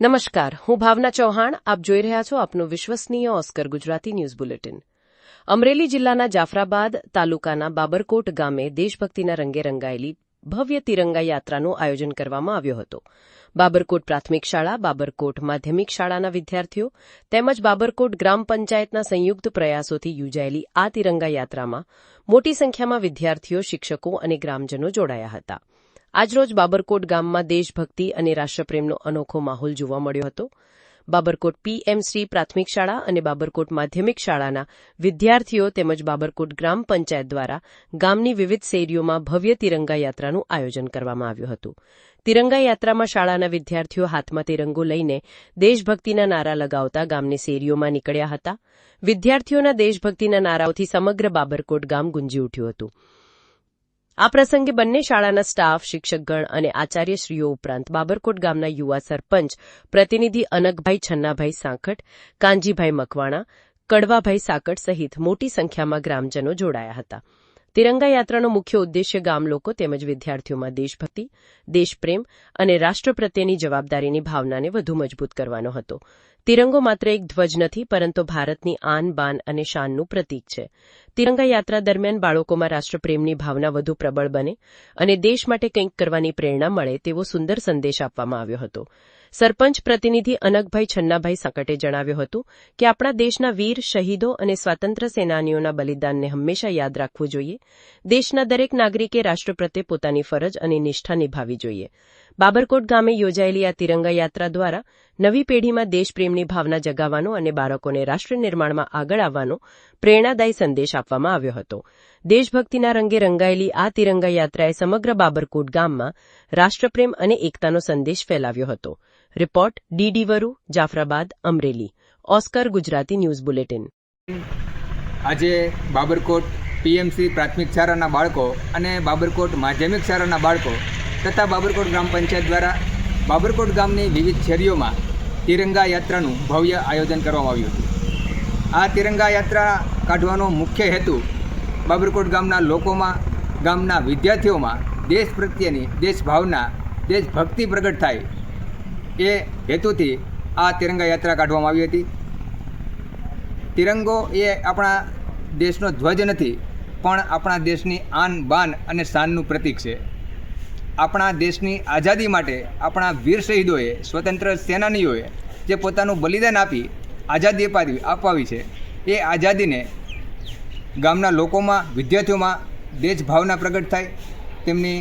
નમસ્કાર, હું ભાવના ચૌહાણ. આપ જોઈ રહ્યા છો આપનું વિશ્વસનીય Oscar Gujarati news bulletin. Amreli જિલ્લાના જાફરાબાદ તાલુકાના બાબરકોટ ગામે દેશભક્તિના રંગે રંગાયેલી ભવ્ય તિરંગા યાત્રાનું આયોજન કરવામાં આવ્યું હતું. બાબરકોટ પ્રાથમિક શાળા, બાબરકોટ માધ્યમિક શાળાના વિદ્યાર્થીઓ તેમજ બાબરકોટ ગ્રામ પંચાયતના સંયુક્ત પ્રયાસોથી યોજાયેલી આ તિરંગા યાત્રામાં મોટી સંખ્યામાં વિદ્યાર્થીઓ, શિક્ષકો અને ગ્રામજનો જોડાયા હતા. આજરોજ બાબરકોટ ગામમાં દેશભક્તિ અને રાષ્ટ્રપ્રેમનો અનોખો માહોલ જોવા મળ્યો હતો. બાબરકોટ પીએમશ્રી પ્રાથમિક શાળા અને બાબરકોટ માધ્યમિક શાળાના વિદ્યાર્થીઓ તેમજ બાબરકોટ ગ્રામ પંચાયત દ્વારા ગામની વિવિધ શેરીઓમાં ભવ્ય તિરંગા યાત્રાનું આયોજન કરવામાં આવ્યું હતું. તિરંગા યાત્રામાં શાળાના વિદ્યાર્થીઓ હાથમાં તિરંગો લઈને દેશભક્તિના નારા લગાવતા ગામની શેરીઓમાં નીકળ્યા હતા. વિદ્યાર્થીઓના દેશભક્તિના નારાઓથી સમગ્ર બાબરકોટ ગામ ગુંજી ઉઠ્યું હતું. આ પ્રસંગે બંને શાળાના સ્ટાફ, શિક્ષકગણ અને આચાર્યશ્રીઓ ઉપરાંત બાબરકોટ ગામના યુવા સરપંચ પ્રતિનિધિ અનકભાઈ છન્નાભાઈ સાંકટ, કાનજીભાઈ મકવાણા, કડવાભાઈ સાકટ સહિત મોટી સંખ્યામાં ગ્રામજનો જોડાયા હતા. તિરંગા યાત્રાનો મુખ્ય ઉદ્દેશ્ય ગામ લોકો તેમજ વિદ્યાર્થીઓમાં દેશભક્તિ, દેશપ્રેમ અને રાષ્ટ્ર પ્રત્યેની જવાબદારીની ભાવનાને વધુ મજબૂત કરવાનો હતો. તિરંગો માત્ર એક ધ્વજ નથી, પરંતુ ભારતની આન, બાન અને શાનનું પ્રતીક છે. તિરંગા યાત્રા દરમિયાન બાળકોમાં રાષ્ટ્રપ્રેમની ભાવના વધુ પ્રબળ બને અને દેશ માટે કંઈક કરવાની પ્રેરણા મળે તેવો સુંદર સંદેશ આપવામાં આવ્યો હતો. સરપંચ પ્રતિનિધિ અનકભાઈ છન્નાભાઈ સાકટે જણાવ્યું હતું કે આપણા દેશના વીર, શહીદો અને સ્વાતંત્ર્ય સેનાનીઓના બલિદાનને હંમેશા યાદ રાખવું જોઈએ. દેશના દરેક નાગરિકે રાષ્ટ્ર પ્રત્યે પોતાની ફરજ અને નિષ્ઠા નિભાવવી જોઈએ. બાબરકોટ ગામે યોજાયેલી આ તિરંગા યાત્રા દ્વારા નવી પેઢીમાં દેશપ્રેમની ભાવના જગાવવાનો અને બાળકોને રાષ્ટ્ર નિર્માણમાં આગળ આવવાનો પ્રેરણાદાયી સંદેશ આપવામાં આવ્યો હતો. દેશભક્તિના રંગે રંગાયેલી આ તિરંગા યાત્રાએ સમગ્ર બાબરકોટ ગામમાં રાષ્ટ્રપ્રેમ અને એકતાનો સંદેશ ફેલાવ્યો હતો. Report DD Varu, Jafrabad, Amreli. Oscar Gujarati news bulletin. આજે બાબરકોટ પીએમસી પ્રાથમિક શાળાના બાળકો અને બાબરકોટ માધ્યમિક શાળાના બાળકો તથા બાબરકોટ ગ્રામ પંચાયત દ્વારા બાબરકોટ ગામની વિવિધ શેરીઓમાં તિરંગા યાત્રાનું ભવ્ય આયોજન કરવામાં આવ્યું હતું. આ તિરંગા યાત્રા કાઢવાનો મુખ્ય હેતુ બાબરકોટ ગામના લોકોમાં, ગામના વિદ્યાર્થીઓમાં દેશ પ્રત્યેની દેશભાવના, દેશભક્તિ પ્રગટ થાય એ હેતુથી આ તિરંગા યાત્રા કાઢવામાં આવી હતી. તિરંગો એ આપણા દેશનો ધ્વજ નથી, પણ આપણા દેશની આન, બાન અને શાનનું પ્રતીક છે. આપણા દેશની આઝાદી માટે આપણા વીર શહીદોએ, સ્વતંત્ર સેનાનીઓએ જે પોતાનું બલિદાન આપી આઝાદી અપાવી છે, એ આઝાદીને ગામના લોકોમાં, વિદ્યાર્થીઓમાં દેશભાવના પ્રગટ થાય, તેમની